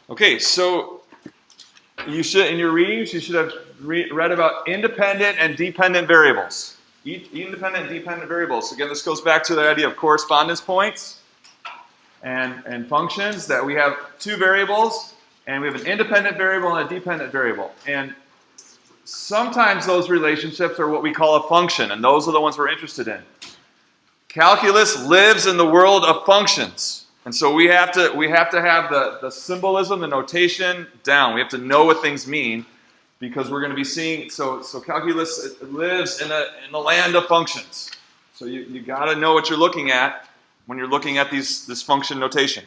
Okay, so you should, in your readings, you should have read about independent and dependent variables. Independent and dependent variables. Again, this goes back to the idea of correspondence points and functions, that we have two variables, and we have an independent variable and a dependent variable. And sometimes those relationships are what we call a function, and those are the ones we're interested in. Calculus lives in the world of functions. And so we have to have the symbolism, the notation down. We have to know what things mean, because we're going to be seeing, so calculus lives in the land of functions. So you got to know what you're looking at when you're looking at this function notation.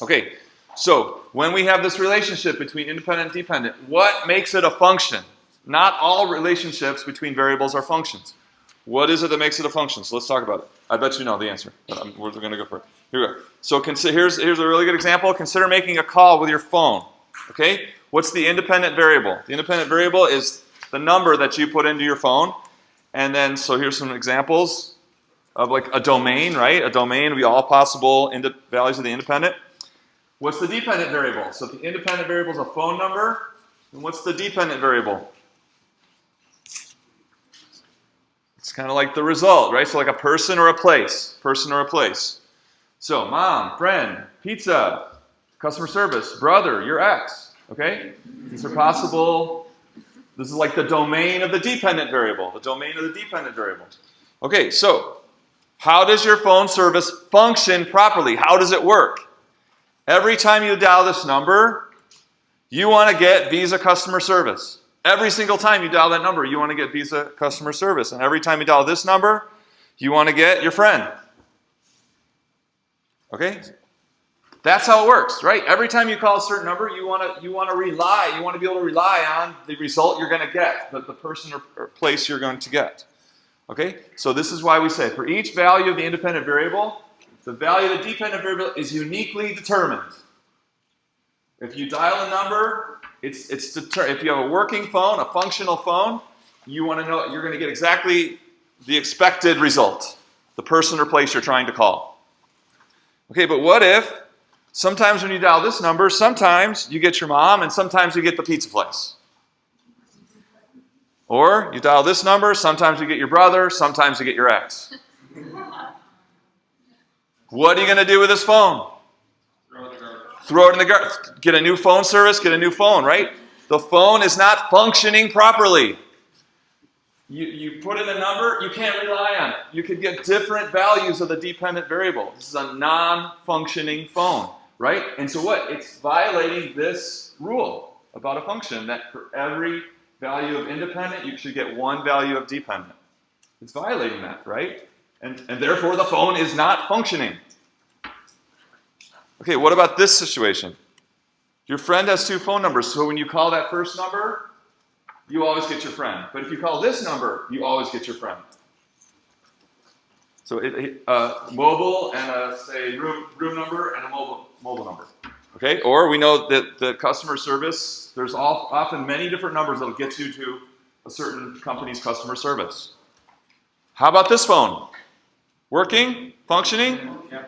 Okay, so when we have this relationship between independent and dependent, what makes it a function? Not all relationships between variables are functions. What is it that makes it a function? So let's talk about it. I bet you know the answer, but we're going to go for it. Here we go. So here's a really good example. Consider making a call with your phone. Okay? What's the independent variable? The independent variable is the number that you put into your phone. And then, so here's some examples of like a domain, right? A domain would be all possible values of the independent. What's the dependent variable? So if the independent variable is a phone number, then what's the dependent variable? It's kind of like the result, right? So like a person or a place. Person or a place. So mom, friend, pizza, customer service, brother, your ex. Okay? These are possible. This is like the domain of the dependent variable. The domain of the dependent variable. Okay, so how does your phone service function properly? How does it work? Every time you dial this number, you want to get Visa customer service. Every single time you dial that number, you want to get Visa customer service. And every time you dial this number, you want to get your friend. Okay? That's how it works, right? Every time you call a certain number, you want to be able to rely on the result you're going to get, the person or place you're going to get. Okay? So this is why we say for each value of the independent variable, the value of the dependent variable is uniquely determined. If you dial a number, if you have a working phone, a functional phone, you want to know you're going to get exactly the expected result, the person or place you're trying to call. Okay, but what if sometimes when you dial this number, sometimes you get your mom and sometimes you get the pizza place? Or you dial this number, sometimes you get your brother, sometimes you get your ex. What are you going to do with this phone? Throw it in the garbage. Get a new phone service, get a new phone, right? The phone is not functioning properly. You put in a number, you can't rely on it. You could get different values of the dependent variable. This is a non-functioning phone, right? And so what? It's violating this rule about a function that for every value of independent, you should get one value of dependent. It's violating that, right? And therefore the phone is not functioning. Okay, what about this situation? Your friend has two phone numbers, so when you call that first number, you always get your friend. But if you call this number, you always get your friend. So mobile and a, say, room number and a mobile number. Okay, or we know that the customer service, there's often many different numbers that will get you to a certain company's customer service. How about this phone? Working? Functioning? Yeah.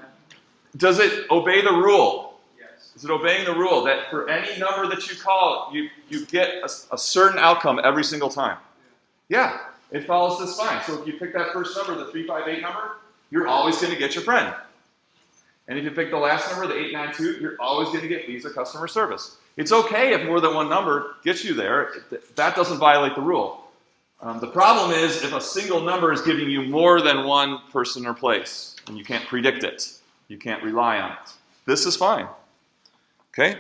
Does it obey the rule? Yes. Is it obeying the rule that for any number that you call, you get a certain outcome every single time? Yeah, it follows this fine. So if you pick that first number, the 358 number, you're always going to get your friend. And if you pick the last number, the 892, you're always going to get Visa customer service. It's okay if more than one number gets you there. That doesn't violate the rule. The problem is if a single number is giving you more than one person or place, and you can't predict it. You can't rely on it. This is fine. Okay?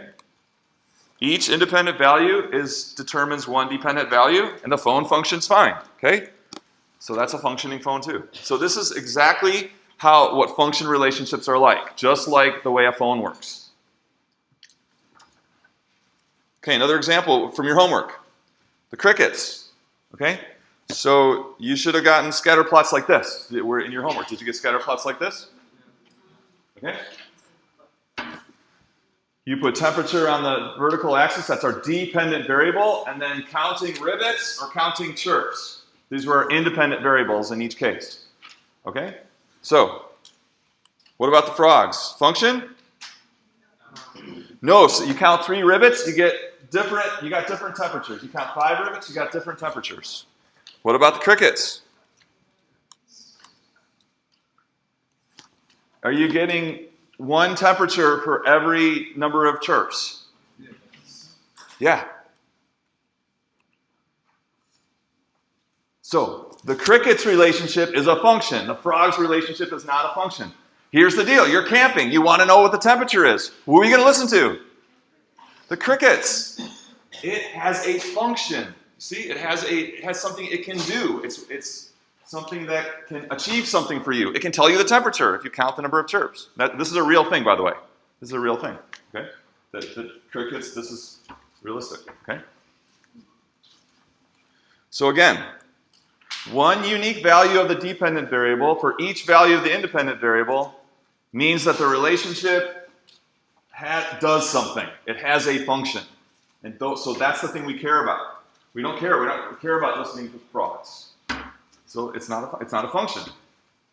Each independent value determines one dependent value, and the phone functions fine. Okay? So that's a functioning phone too. So this is exactly what function relationships are like, just like the way a phone works. Okay, another example from your homework. The crickets. Okay? So you should have gotten scatter plots like this. Were in your homework. Did you get scatter plots like this? Okay? You put temperature on the vertical axis, that's our dependent variable, and then counting rivets or counting chirps. These were our independent variables in each case. Okay? So, what about the frogs? Function? No, so you count 3 rivets, you got different temperatures. You count 5 rivets, you got different temperatures. What about the crickets? Are you getting 1 temperature for every number of chirps? Yeah. So the cricket's relationship is a function. The frog's relationship is not a function. Here's the deal. You're camping. You want to know what the temperature is. Who are you going to listen to? The crickets. It has a function. See, it has something it can do. It's something that can achieve something for you. It can tell you the temperature if you count the number of chirps. This is a real thing, by the way. This is a real thing. Okay? The crickets, this is realistic. Okay? So again, 1 unique value of the dependent variable for each value of the independent variable means that the relationship does something. It has a function. And so that's the thing we care about. We don't care. We don't care about listening to frogs. So it's not a function.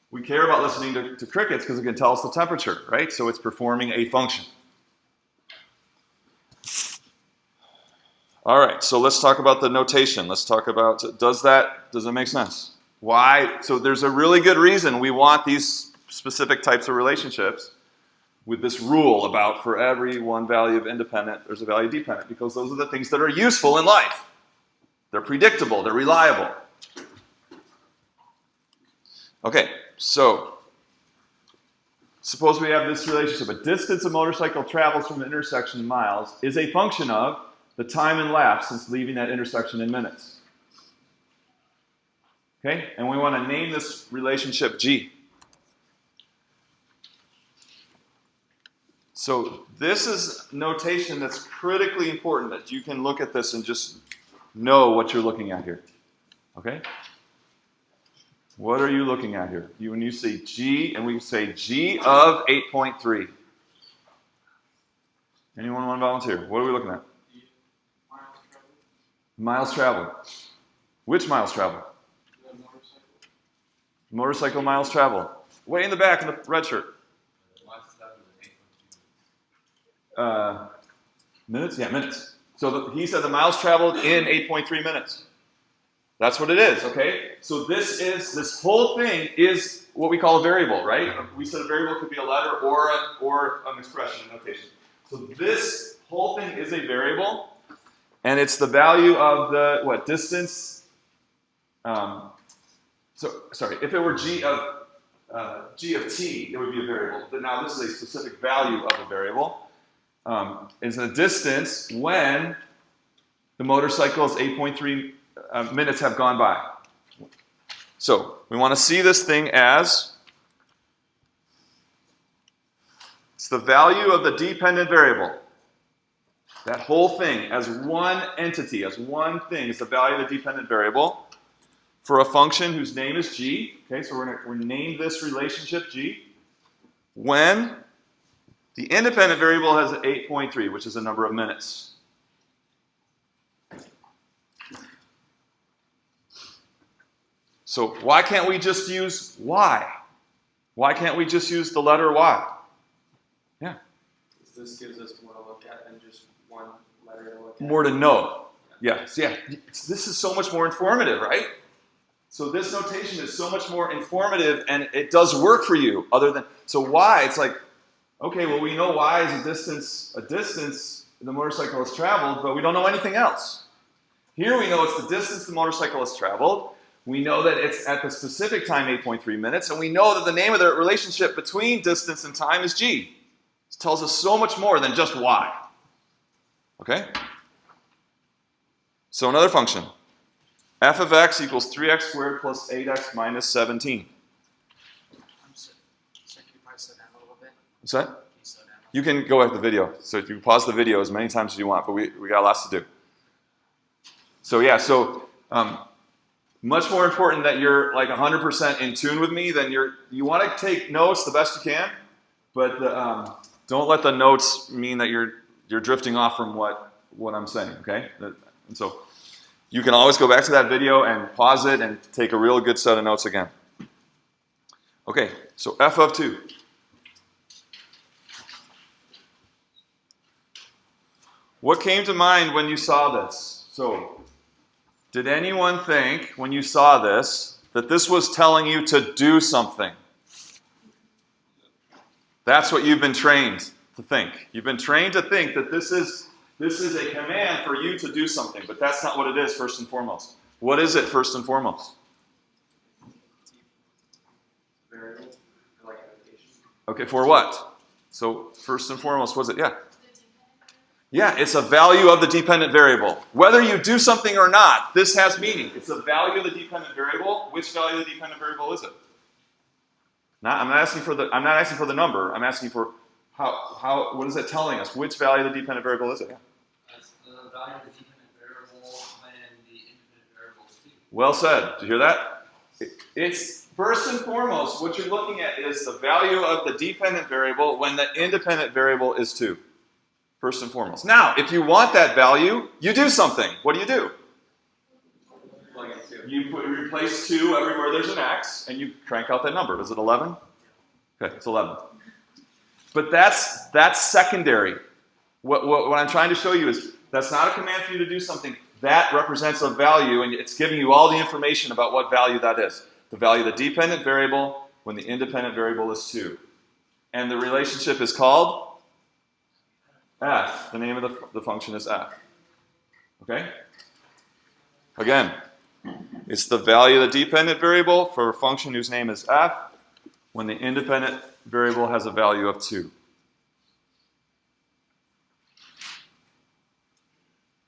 We care about listening to crickets because it can tell us the temperature, right? So it's performing a function. All right, so let's talk about the notation. Let's talk about, does it make sense? Why? So there's a really good reason we want these specific types of relationships with this rule about for every 1 value of independent, there's a value dependent, because those are the things that are useful in life. They're predictable, they're reliable. Okay, so suppose we have this relationship. A distance a motorcycle travels from the intersection in miles is a function of the time elapsed since leaving that intersection in minutes. Okay, and we want to name this relationship G. So this is notation that's critically important, that you can look at this and just know what you're looking at here. Okay? What are you looking at here? When you say G, and we say G of 8.3. Anyone want to volunteer? What are we looking at? Miles traveled. Which miles traveled? Motorcycle miles traveled. Way in the back in the red shirt. Minutes? Yeah, minutes. So he said the miles traveled in 8.3 minutes. That's what it is, okay? So this whole thing is what we call a variable, right? We said a variable could be a letter or an expression, a notation. So this whole thing is a variable, and it's the value of the, distance? If it were G of t, it would be a variable. But now this is a specific value of a variable. It's a distance when the motorcycle's 8.3 minutes have gone by. So we want to see this thing as it's the value of the dependent variable. That whole thing as one entity, as one thing, is the value of the dependent variable for a function whose name is G. Okay, so we're going to name this relationship G when the independent variable has 8.3, which is a number of minutes. So why can't we just use Y? Why can't we just use the letter Y? Yeah. This gives us more to look at than just one letter to look at. More to know. Yes, yeah. This is so much more informative, right? So this notation is so much more informative, and it does work for you. So Y, it's like, okay, well, we know Y is a distance the motorcycle has traveled, but we don't know anything else. Here we know it's the distance the motorcycle has traveled. We know that it's at the specific time 8.3 minutes, and we know that the name of the relationship between distance and time is G. This tells us so much more than just Y. Okay? So another function. F of x equals 3x squared plus 8x minus 17. So can you probably slow down a little bit? What's that? You can go at the video. So you can pause the video as many times as you want, but we got lots to do. So yeah, much more important that you're like 100% in tune with me than you want to take notes the best you can, but don't let the notes mean that you're drifting off from what I'm saying, okay? And so you can always go back to that video and pause it and take a real good set of notes again. Okay, so f of 2. What came to mind when you saw this? So, did anyone think, when you saw this, that this was telling you to do something? That's what you've been trained to think. You've been trained to think that this is a command for you to do something, but that's not what it is first and foremost. What is it first and foremost? Variable, like annotation. Okay, for what? So first and foremost, what is it? Yeah. Yeah, it's a value of the dependent variable. Whether you do something or not, this has meaning. It's a value of the dependent variable. Which value of the dependent variable is it? I'm not asking for the number. I'm asking for what is it telling us? Which value of the dependent variable is it? Yeah. That's the value of the dependent variable when the independent variable is 2. Well said. Did you hear that? It's first and foremost, what you're looking at is the value of the dependent variable when the independent variable is 2. First and foremost. Now, if you want that value, you do something. What do? Plug in 2. You replace 2 everywhere there's an x, and you crank out that number. Is it 11? Okay, it's 11. But that's secondary. What I'm trying to show you is that's not a command for you to do something. That represents a value, and it's giving you all the information about what value that is. The value of the dependent variable when the independent variable is 2. And the relationship is called f. The name of the function is f. Okay? Again, it's the value of the dependent variable for a function whose name is f when the independent variable has a value of 2.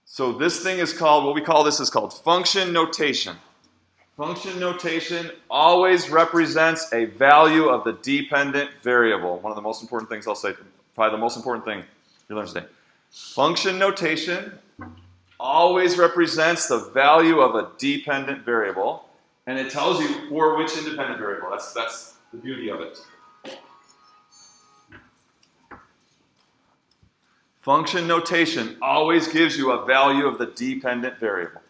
So this thing is called, what we call this is called function notation. Function notation always represents a value of the dependent variable. One of the most important things I'll say, probably the most important thing you learn today. Function notation always represents the value of a dependent variable, and it tells you for which independent variable. That's the beauty of it. Function notation always gives you a value of the dependent variable.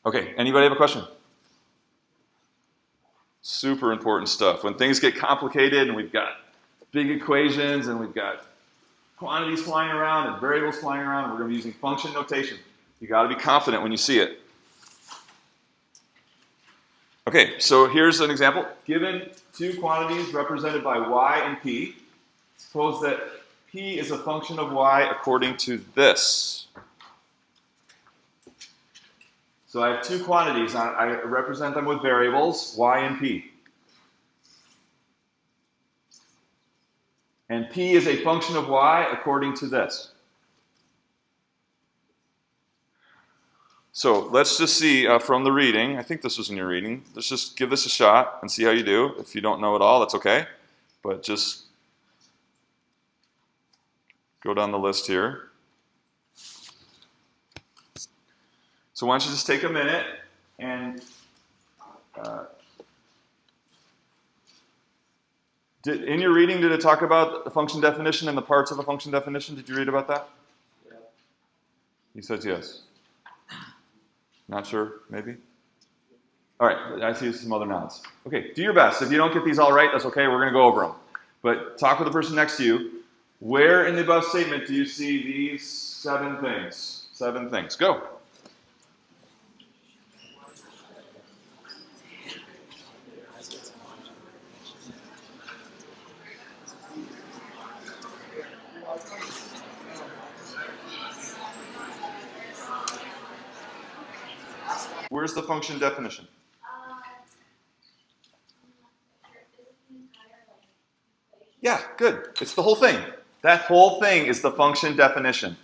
Okay, anybody have a question? Super important stuff. When things get complicated and we've got big equations and we've got quantities flying around and variables flying around, and we're going to be using function notation. You got to be confident when you see it. Okay, so here's an example. Given 2 quantities represented by y and p, suppose that p is a function of y according to this. So I have 2 quantities. I represent them with variables, y and p. And p is a function of y according to this. So let's just see from the reading. I think this was in your reading. Let's just give this a shot and see how you do. If you don't know it all, that's okay. But just go down the list here. So why don't you just take a minute and in your reading, did it talk about the function definition and the parts of a function definition? Did you read about that? Yeah. You said yes. Not sure, maybe? All right, I see some other nods. Okay, do your best. If you don't get these all right, that's okay. We're going to go over them. But talk with the person next to you. Where in the above statement do you see these 7 things? 7 things. Go. Where's the function definition? Yeah, good. It's the whole thing. That whole thing is the function definition.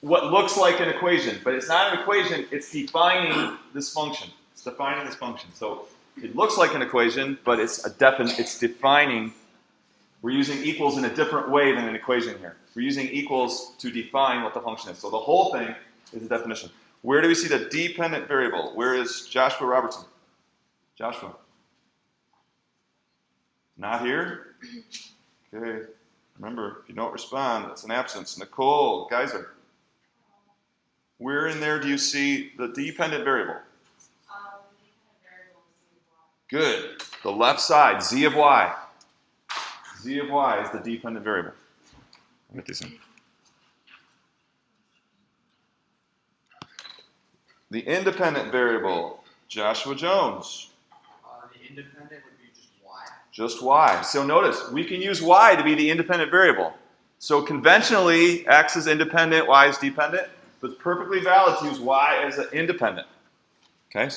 What looks like an equation, but it's not an equation, it's defining this function. It's defining this function. So it looks like an equation, but it's defining. We're using equals in a different way than an equation here. We're using equals to define what the function is. So the whole thing is a definition. Where do we see the dependent variable? Where is Joshua Robertson? Joshua? Not here? Okay. Remember, if you don't respond, that's an absence. Nicole, Geyser. Where in there do you see the dependent variable? Good. The left side, z of y. Z of y is the dependent variable. I'll get these in. The independent variable, Joshua Jones. The independent would be just y. Just y. So notice, we can use y to be the independent variable. So conventionally, x is independent, y is dependent, but it's perfectly valid to use y as an independent. Okay?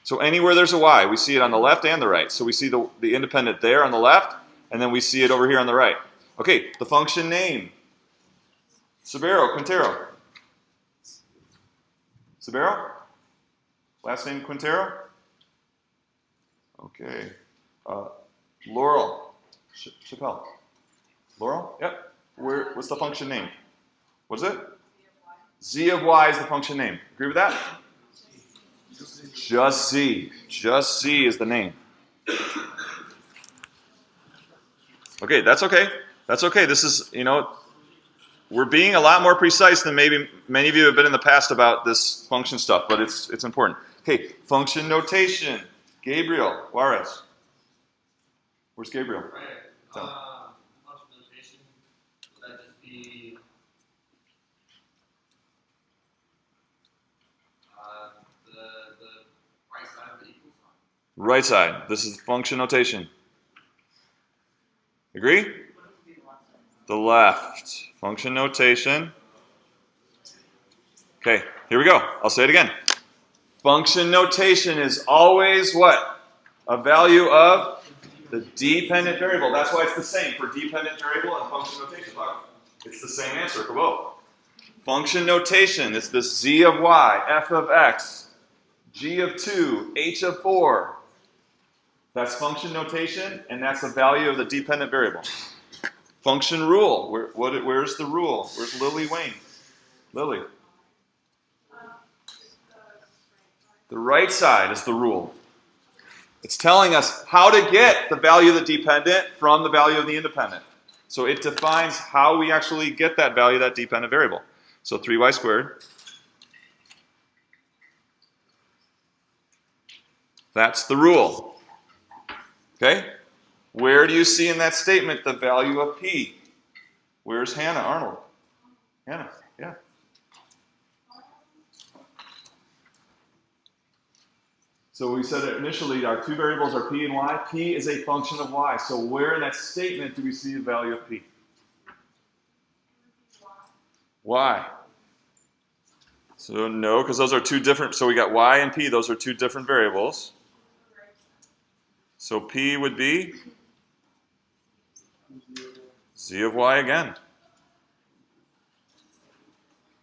So anywhere there's a y, we see it on the left and the right. So we see the independent there on the left, and then we see it over here on the right. Okay, the function name. Sabero, Quintero. Sabero? Last name Quintero? Okay. Laurel. Chappelle. Laurel? Yep. What's the function name? What's it? Z of y is the function name. Agree with that? Just Z. Just Z is the name. Okay, that's okay. That's okay. This is, we're being a lot more precise than maybe many of you have been in the past about this function stuff, but it's important. Okay, function notation. Gabriel Juarez. Where's Gabriel? Right. So. Function notation, would that just be the right side of the equal sign? Right side. This is function notation. Agree? The left. Function notation. Okay, here we go. I'll say it again. Function notation is always what? A value of the dependent variable. That's why it's the same for dependent variable and function notation. Look, it's the same answer for both. Function notation is this z of y, f of x, g of 2, h of 4. That's function notation, and that's the value of the dependent variable. Function rule. Where's the rule? Where's Lily Wayne? Lily. The right side is the rule. It's telling us how to get the value of the dependent from the value of the independent. So it defines how we actually get that value of that dependent variable. So 3y squared. That's the rule. Okay? Where do you see in that statement the value of p? Where's Hannah Arnold? Hannah, yeah. So we said initially our two variables are p and y. P is a function of y. So where in that statement do we see the value of p? Y. So no, because those are two different. So we got y and p. Those are two different variables. So p would be z of y again.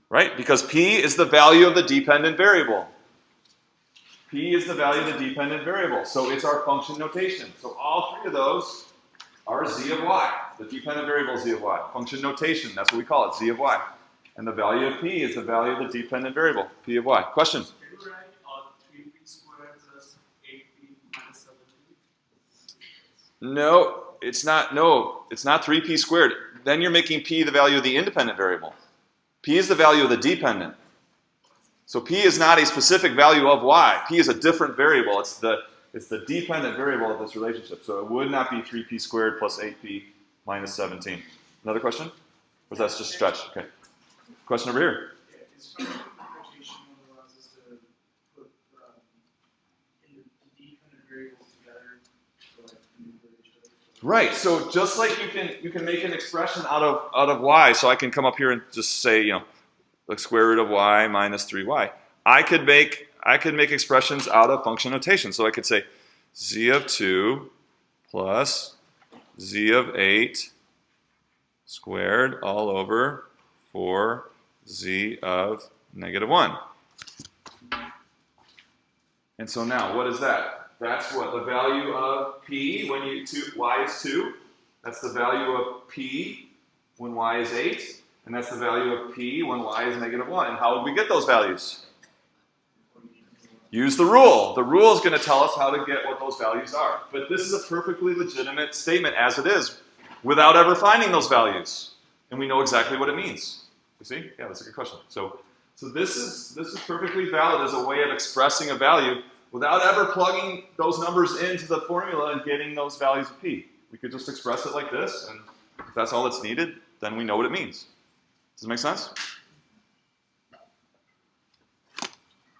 Right? Because p is the value of the dependent variable. P is the value of the dependent variable. So it's our function notation. So all three of those are z of y. The dependent variable is z of y. Function notation, that's what we call it, z of y. And the value of p is the value of the dependent variable, p of y. Question? Can you write 3p squared plus 8p minus 7p? No, it's not 3p squared. Then you're making p the value of the independent variable. P is the value of the dependent. So p is not a specific value of y. P is a different variable. It's the dependent variable of this relationship. So it would not be 3p squared plus 8p minus 17. Another question? Or that's just stretch? Okay. Question over here. Yeah, it's from notation allows us to put in the dependent variables together to like manipulate each other. Right. So just like you can make an expression out of y. So I can come up here and just say, the square root of y minus 3y. I could make expressions out of function notation. So I could say z of 2 plus z of 8 squared all over 4z of negative 1. And so now, what is that? That's what? The value of p when y is 2. That's the value of p when y is 8. And that's the value of p when y is negative 1. And how would we get those values? Use the rule. The rule is going to tell us how to get what those values are. But this is a perfectly legitimate statement as it is, without ever finding those values. And we know exactly what it means. You see? Yeah, that's a good question. So this is perfectly valid as a way of expressing a value without ever plugging those numbers into the formula and getting those values of p. We could just express it like this, and if that's all that's needed, then we know what it means. Does it make sense?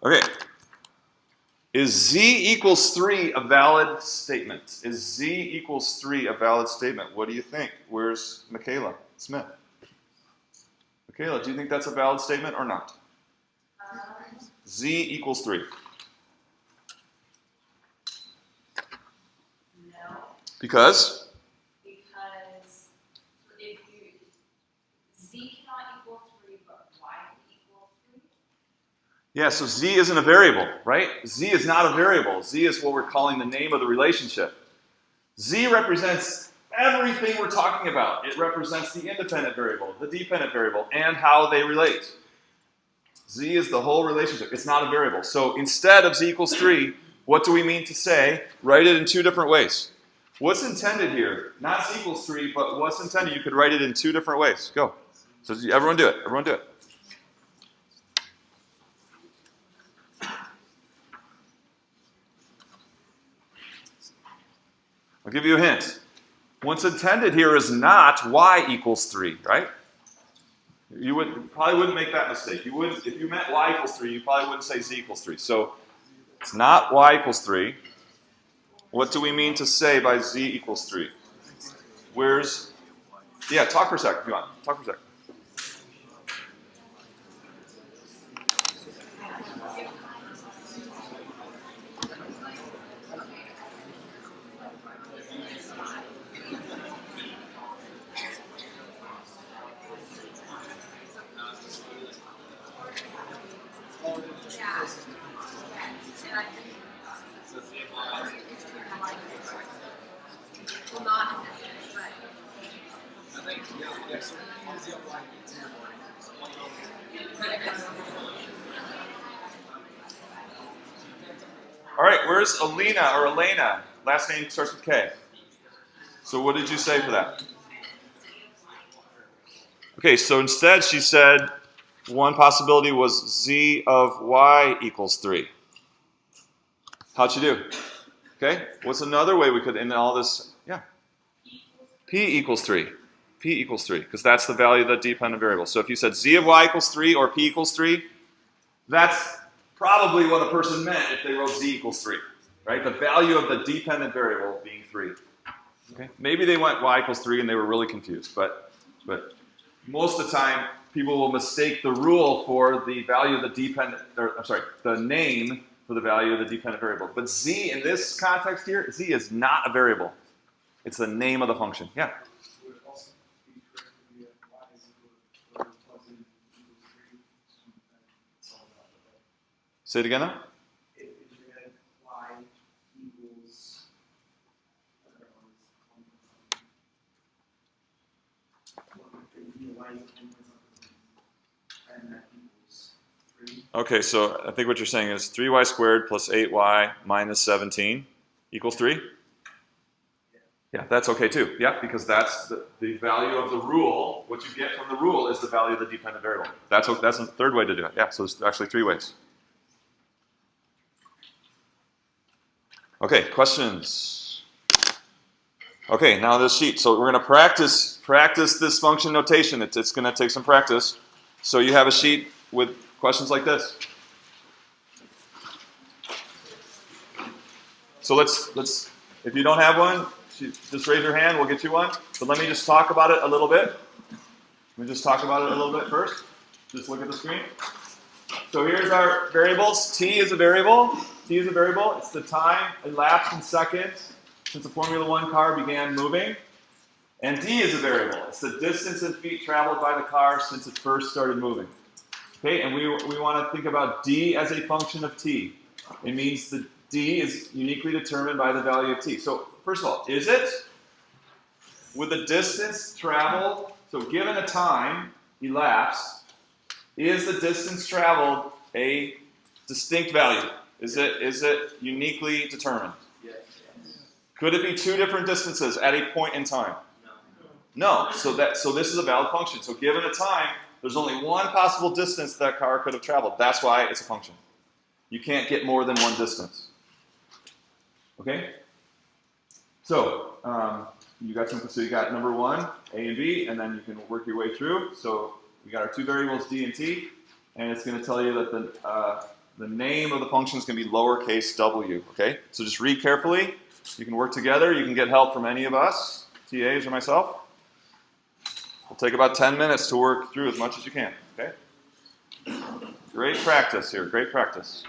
Okay. Is z equals 3 a valid statement? Is z equals 3 a valid statement? What do you think? Where's Michaela Smith? Michaela, do you think that's a valid statement or not? Z equals 3. No. Because? Because if you, z cannot equal 3, but y can equal 3. Yeah, so z isn't a variable, right? Z is not a variable. Z is what we're calling the name of the relationship. Z represents everything we're talking about. It represents the independent variable, the dependent variable, and how they relate. Z is the whole relationship. It's not a variable. So instead of z equals 3, what do we mean to say? Write it in two different ways. What's intended here? Not z equals 3, but what's intended? You could write it in two different ways. Go. So everyone do it. Everyone do it. I'll give you a hint. What's intended here is not y equals 3, right? You probably wouldn't make that mistake. You wouldn't, if you meant y equals 3, you probably wouldn't say z equals 3. So it's not y equals 3. What do we mean to say by z equals 3? Where's, yeah, talk for a second if you want. Talk for a second. Well, not in this case, All right, where's Alina or Elena? Last name starts with K. So what did you say for that? Okay, so instead she said one possibility was z of y equals 3. How'd she do? Okay, what's another way we could end all this? Yeah. P equals 3. P equals 3, because that's the value of the dependent variable. So if you said z of y equals 3 or p equals 3, that's probably what a person meant if they wrote z equals 3, right? The value of the dependent variable being 3. Okay? Maybe they went y equals 3 and they were really confused, but most of the time people will mistake the rule for the value of the dependent, or I'm sorry, the name for the value of the dependent variable. But z in this context here, z is not a variable. It's the name of the function. Yeah? Would it also be correct if we have y is equal to plugs in equals 3? It's all about the Say it again now. if you had y equals, I don't know, and that equals 3. Okay, so I think what you're saying is 3y squared plus 8y minus 17 equals 3? Yeah, that's okay too. Yeah, because that's the value of the rule. What you get from the rule is the value of the dependent variable. That's a third way to do it. Yeah, so there's actually 3 ways. Okay, questions? Okay, now this sheet. So we're going to practice this function notation. It's going to take some practice. So you have a sheet with questions like this. So let's if you don't have one, just raise your hand. We'll get you one. But let me just talk about it a little bit. Let me just talk about it a little bit first. Just look at the screen. So here's our variables. T is a variable. T is a variable. It's the time elapsed in seconds since the Formula One car began moving. And D is a variable. It's the distance in feet traveled by the car since it first started moving. Okay, and we want to think about D as a function of T. It means that D is uniquely determined by the value of T. So first of all, is it? With the distance traveled, so given a time elapsed, is the distance traveled a distinct value? Is it uniquely determined? Yes. Could it be two different distances at a point in time? No. No. So this is a valid function. So given a time, there's only one possible distance that car could have traveled. That's why it's a function. You can't get more than one distance. Okay? So, you got number 1, A and B, and then you can work your way through. So we got our 2 variables, D and T, and it's going to tell you that the name of the function is going to be lowercase w, okay? So just read carefully. You can work together. You can get help from any of us, TAs or myself. It'll take about 10 minutes to work through as much as you can, okay? Great practice here, great practice.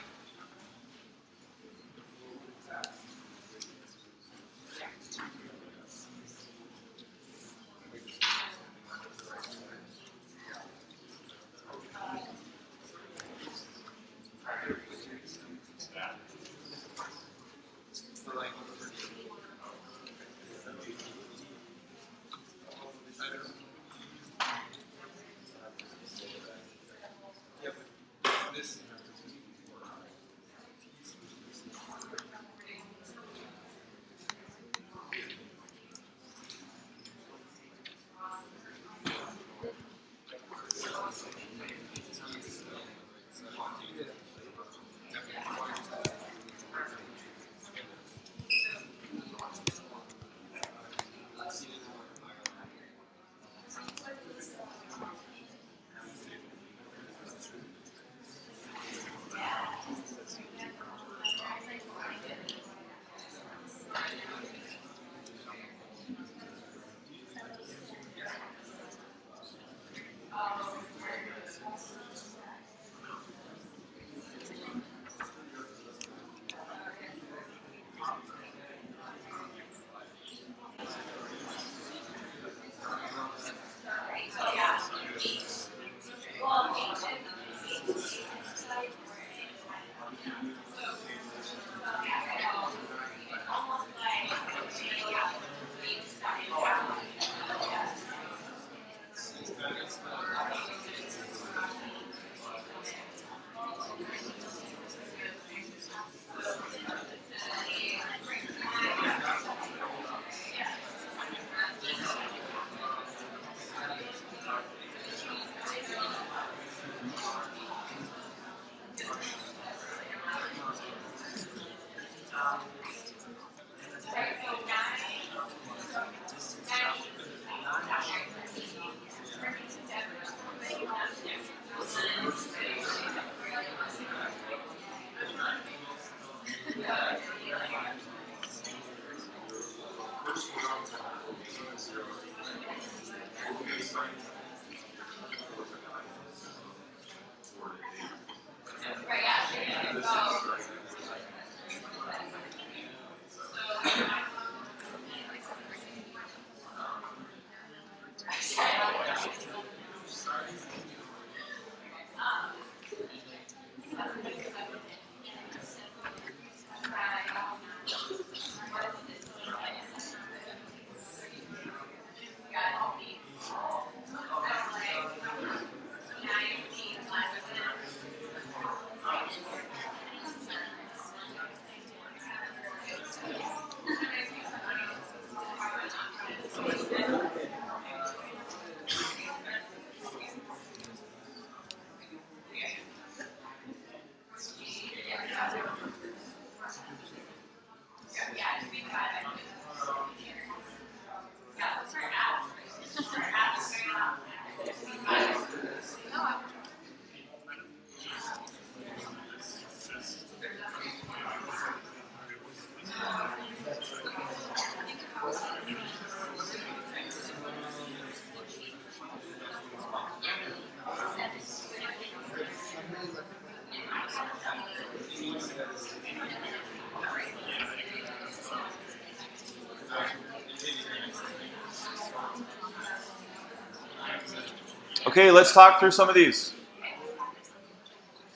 Okay, let's talk through some of these.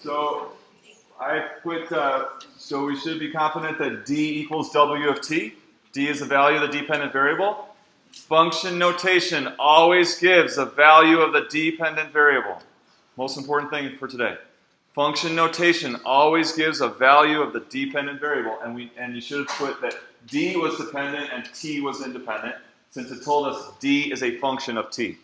So I put, so we should be confident that D equals W of T. D is the value of the dependent variable. Function notation always gives the value of the dependent variable. Most important thing for today. Function notation always gives a value of the dependent variable, and you should have put that D was dependent and T was independent, since it told us D is a function of T.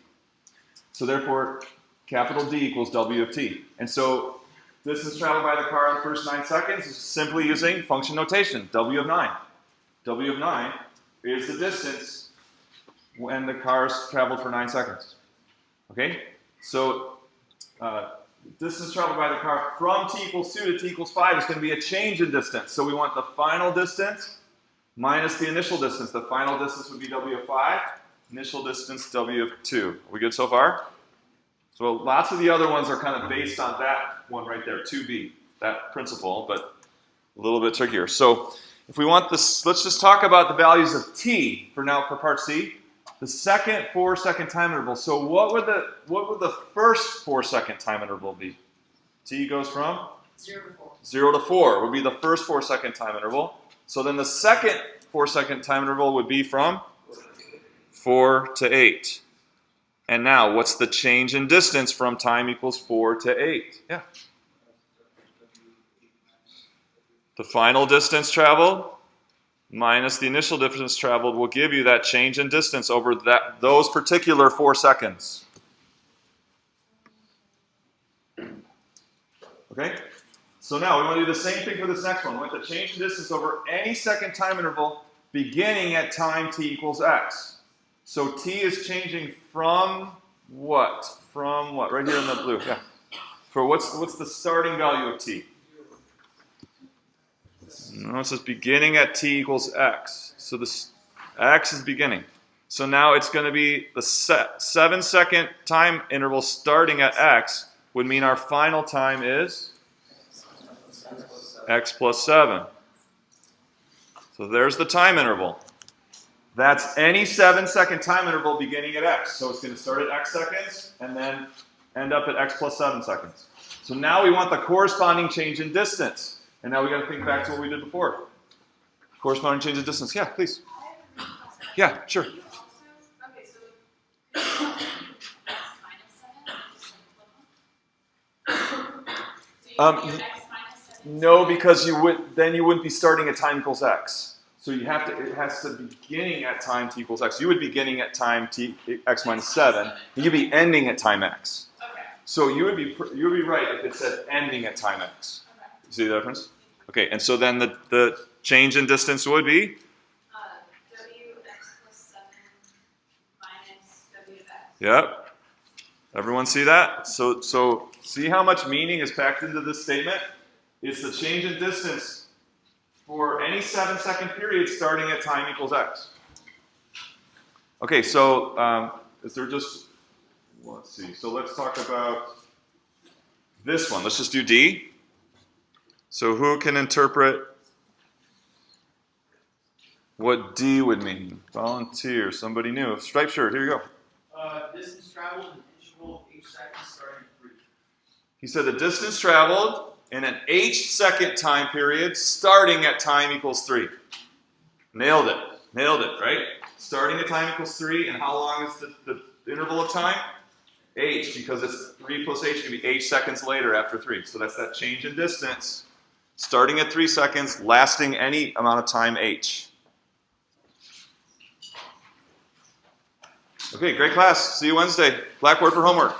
So therefore, capital D equals W of T. And so distance traveled by the car in the first 9 seconds is simply using function notation, W of 9. W of 9, is the distance when the car's traveled for 9 seconds. Okay? So, distance traveled by the car from t equals 2 to t equals 5 is going to be a change in distance. So we want the final distance minus the initial distance. The final distance would be W of 5, initial distance W of 2. Are we good so far? So lots of the other ones are kind of based on that one right there, 2b, that principle, but a little bit trickier. So if we want this, let's just talk about the values of t for now for part C. The second 4-second time interval. So what would the first 4-second time interval be? T goes from 0 to 4. 0 to 4 would be the first 4-second time interval. So then the second 4-second time interval would be from 4 to 8. And now, what's the change in distance from time equals 4 to 8? Yeah. The final distance traveled minus the initial distance traveled will give you that change in distance over those particular 4 seconds. Okay? So now we want to do the same thing for this next one. We want the change in distance over any second time interval beginning at time t equals x. So t is changing from what? From what? Right here in the blue. Yeah. For what's the starting value of t? No, it says beginning at t equals x. So this x is beginning. So now it's going to be the 7-second time interval starting at x would mean our final time is x plus 7. So there's the time interval. That's any 7-second time interval beginning at x. So it's going to start at x seconds and then end up at x plus 7 seconds. So now we want the corresponding change in distance. And now we got to think back to what we did before. Corresponding change in distance. Yeah, please. Yeah, sure. Okay, so could you also do x minus 7? So you do x minus 7? No, because you wouldn't be starting at time equals x. So you have to. It has to be beginning at time t equals x. You would be beginning at time t x minus 7. And you'd be ending at time x. Okay. So you would be right if it said ending at time x. Okay. You see the difference? Okay, and so then the change in distance would be W x plus 7 minus W of x. Yep. Everyone see that? So see how much meaning is packed into this statement? It's the change in distance for any 7-second period starting at time equals x. Okay, so is there just, let's see. So let's talk about this one. Let's just do D. So who can interpret what D would mean? Volunteer, somebody new. Striped shirt, here you go. Distance traveled in interval of each second starting at 3. He said the distance traveled in an h-second time period starting at time equals 3. Nailed it. Nailed it, right? Starting at time equals 3, and how long is the interval of time? H, because it's 3 plus h can be h seconds later after 3. So that's that change in distance starting at 3 seconds, lasting any amount of time h. Okay, great class. See you Wednesday. Blackboard for homework.